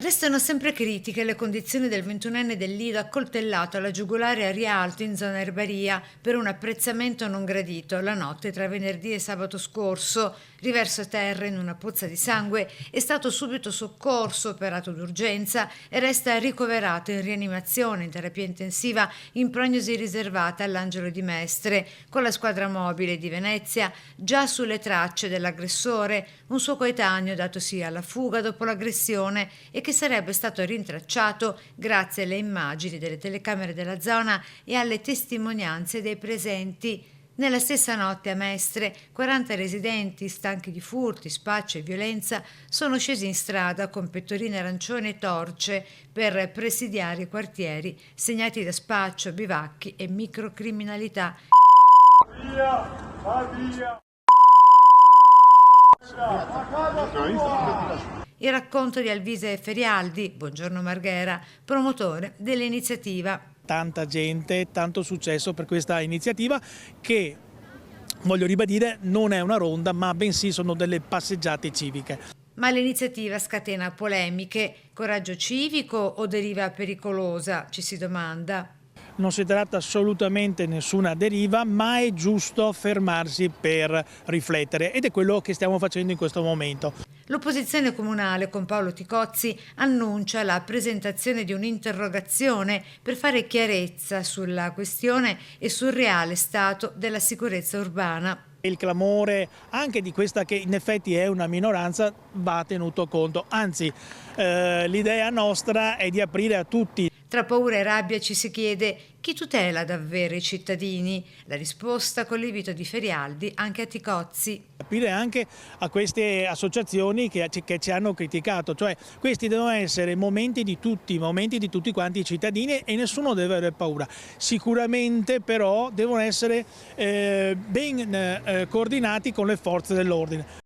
Restano sempre critiche le condizioni del 21enne del Lido accoltellato alla giugulare a Rialto in zona Erbaria per un apprezzamento non gradito la notte tra venerdì e sabato scorso. Riverso a terra in una pozza di sangue, è stato subito soccorso, operato d'urgenza e resta ricoverato in rianimazione in terapia intensiva in prognosi riservata all'Angelo di Mestre, con la squadra mobile di Venezia già sulle tracce dell'aggressore, un suo coetaneo datosi alla fuga dopo l'aggressione e che sarebbe stato rintracciato grazie alle immagini delle telecamere della zona e alle testimonianze dei presenti. Nella stessa notte a Mestre, 40 residenti, stanchi di furti, spaccio e violenza, sono scesi in strada con pettorine arancioni e torce per presidiare i quartieri segnati da spaccio, bivacchi e microcriminalità. Via, va via. Il racconto di Alvise Ferialdi, buongiorno Marghera, promotore dell'iniziativa. Tanta gente, tanto successo per questa iniziativa che, voglio ribadire, non è una ronda ma bensì sono delle passeggiate civiche. Ma l'iniziativa scatena polemiche, coraggio civico o deriva pericolosa, ci si domanda. Non si tratta assolutamente nessuna deriva, ma è giusto fermarsi per riflettere ed è quello che stiamo facendo in questo momento. L'opposizione comunale con Paolo Ticozzi annuncia la presentazione di un'interrogazione per fare chiarezza sulla questione e sul reale stato della sicurezza urbana. Il clamore anche di questa che in effetti è una minoranza va tenuto conto, anzi l'idea nostra è di aprire a tutti. Tra paura e rabbia ci si chiede chi tutela davvero i cittadini. La risposta con l'invito di Ferialdi anche a Ticozzi. Capire anche a queste associazioni che ci hanno criticato, cioè questi devono essere momenti di tutti quanti i cittadini e nessuno deve avere paura. Sicuramente però devono essere ben coordinati con le forze dell'ordine.